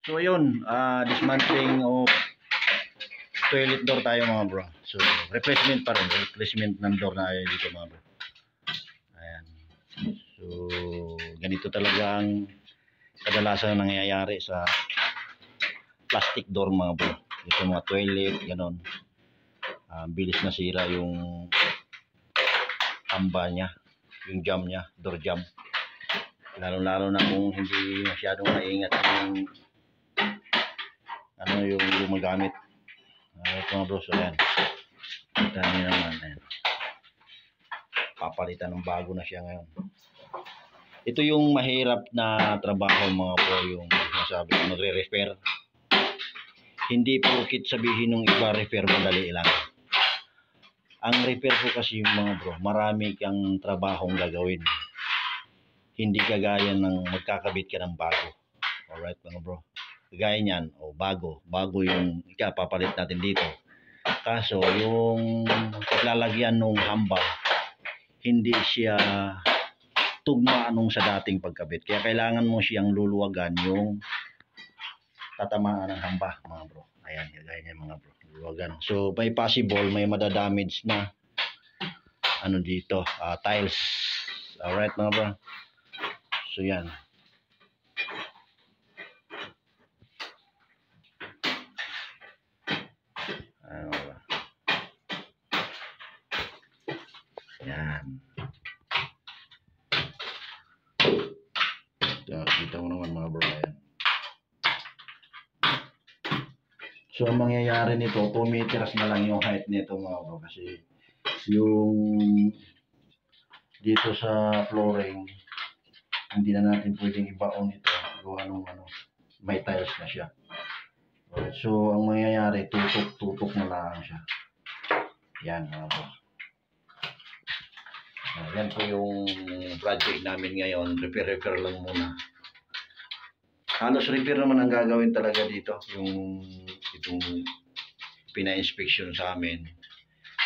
So ayun, dismantling of toilet door tayo mga bro. So replacement pa rin, replacement ng door na dito mga bro. Ayan. So ganito talaga ang kadalasan nangyayari sa plastic door mga bro. Ito mga toilet, ganon. Bilis na sira yung hamba niya, yung jam niya, door jam. Lalo na kung hindi masyadong maingat yung gumagamit. Mga bro, so yan. Kita niyo naman, ayan. Papalitan ng bago na siya ngayon. Ito yung mahirap na trabaho mga bro, yung masabi ko, magre-repair. Hindi porkit sabihin ng iba repair madali lang. Ang repair po kasi mga bro, marami kang trabahong gagawin. Hindi kagaya ng magkakabit ka ng bago. Alright mga bro. Kagaya niyan, bago yung ikapapalit natin dito. Kaso yung paglalagyan ng hamba, hindi siya tugma nung sa dating pagkabit. Kaya kailangan mo siyang luluwagan yung tatamaan ng hamba mga bro. Ayan, kagaya niyan mga bro. Luluwagan. So may possible, may madadamage na dito, tiles. Alright mga bro. So yan. Yan. Kita mo naman mga bro. Yan. So ang mangyayari nito, 2 meters na lang yung height nito mga bro. Kasi yung dito sa flooring, hindi na natin pwedeng ibaon ito. Gawa nung may tiles na siya. Alright, so ang mangyayari, tutok na lang siya. Yan mga bro. Yan po yung project namin ngayon. Repair lang muna. Halos repair naman ang gagawin talaga dito. Itong pina-inspection sa amin.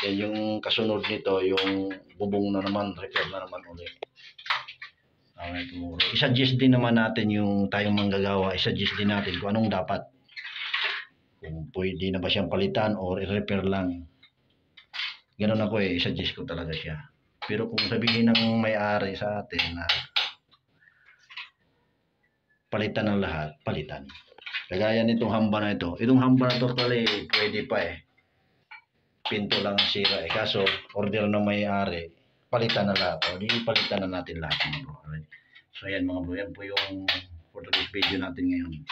Yan yung kasunod nito, yung bubong na naman, repair na naman ulit. I-suggest din naman natin yung tayong manggagawa. I-suggest din natin kung anong dapat. Kung pwede na ba siyang palitan or i-repair lang. Ganun ako i-suggest ko talaga siya. Pero kung sabihin ng may-ari sa atin na palitan ng lahat, palitan. Kagaya nitong hamba na ito. Itong hamba na ito pwede pa Pinto lang ang sira Kaso, order ng may-ari, palitan na lahat. O di palitan na natin lahat mga bro. So ayan mga bro, yan po yung for this video natin ngayon.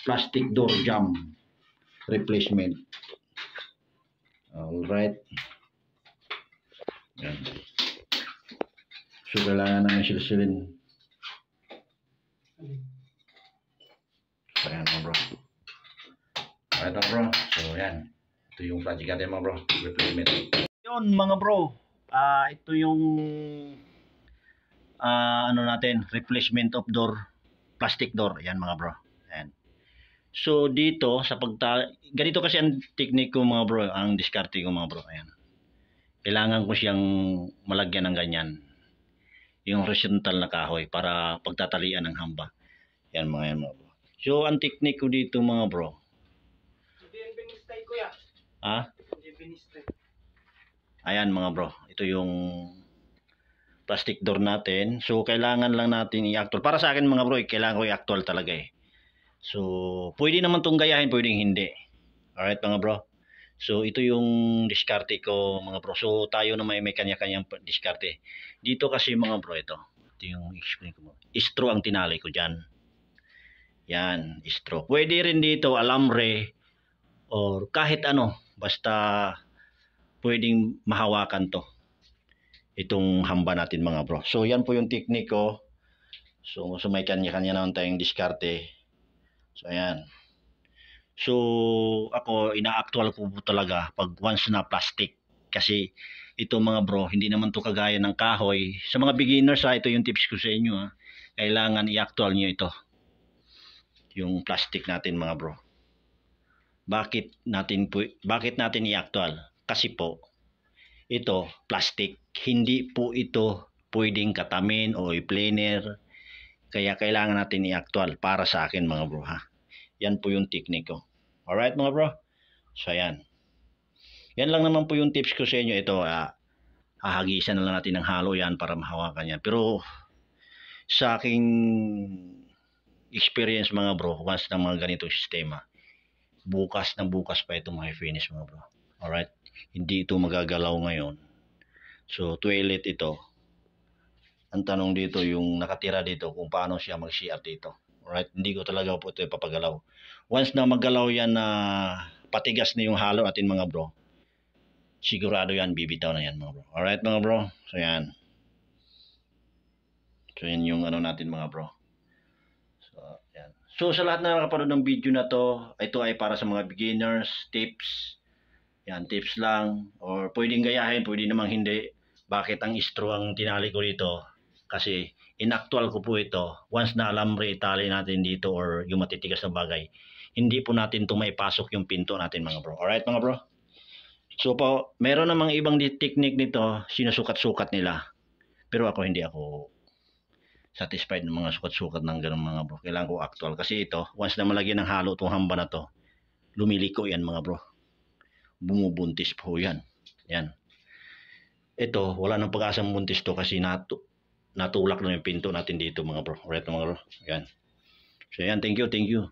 Plastic door jam replacement. Alright. Yan. So kailangan namin silsilin. So yan mga bro. Alright mga bro. So yan. Ito yung project natin mga bro. Replacement. Yun mga bro. Ito yung natin. Replacement of door. Plastic door. Yan mga bro. Yan. So dito sa ganito kasi ang technique ko mga bro. Ang diskarte ko mga bro. Ayan. Kailangan ko siyang malagyan ng ganyan. Yung horizontal na kahoy para pagtatalian ng hamba. Yan mga bro. So ang technique ko dito mga bro. Ayan mga bro. Ito yung plastic door natin. So kailangan lang natin i-actual. Para sa akin mga bro, kailangan ko i-actual talaga So pwede naman itong gayahin, pwedeng hindi. Alright mga bro. So ito yung diskarte ko mga bro. So tayo na may kanya-kanyang diskarte. Dito kasi mga bro, ito yung explain ko. Istro ang tinali ko dyan. Yan, istro. Pwede rin dito alambre or kahit basta pwedeng mahawakan to. Itong hamba natin mga bro. So yan po yung technique ko. So may kanya-kanya naman tayong diskarte. So ayan. So ako ina-actual ko po talaga pag once na plastic. Kasi ito mga bro, hindi naman to kagaya ng kahoy. Sa mga beginners ito yung tips ko sa inyo Kailangan i-actual nyo ito. Yung plastic natin mga bro. Bakit natin i-actual? Kasi po ito plastic, hindi po ito pwedeng katamin o i-planer. Kaya kailangan natin i-actual para sa akin mga bro Yan po yung technique ko. Alright mga bro? So yan. Yan lang naman po yung tips ko sa inyo. Ito, hahagisan na lang natin ng halo yan para mahawakan yan. Pero sa aking experience mga bro, once na mga ganitong sistema, bukas na bukas pa ito ma-finish mga bro. Alright? Hindi ito magagalaw ngayon. So, toilet ito. Ang tanong dito, yung nakatira dito, kung paano siya mag-CR dito. Alright? Hindi ko talaga po ito ipapagalaw. Once na maggalaw yan na patigas na yung halo natin mga bro, sigurado yan, bibitaw na yan mga bro. Alright mga bro? So yan. So yan yung ano natin mga bro. So yan. So sa lahat na nakapanood ng video na to, ito ay para sa mga beginners, tips. Yan, tips lang. Or pwedeng gayahin, pwede namang hindi. Bakit ang istro ang tinali ko dito? Kasi inactual ko po ito. Once na alambre itali natin dito or yung matitigas na bagay, hindi po natin ito maipasok yung pinto natin mga bro. Alright mga bro? So po, meron namang ibang technique nito, sinusukat-sukat nila. Pero ako hindi ako satisfied ng mga sukat-sukat ng ganun mga bro. Kailangan ko actual. Kasi ito, once na malagyan ng halo itong hamba na to, lumiliko yan mga bro. Bumubuntis po yan. Yan. Ito, wala nang pag-asang buntis to kasi natulak na yung pinto natin dito mga bro. Alright mga bro. Yan. So yan, thank you, thank you.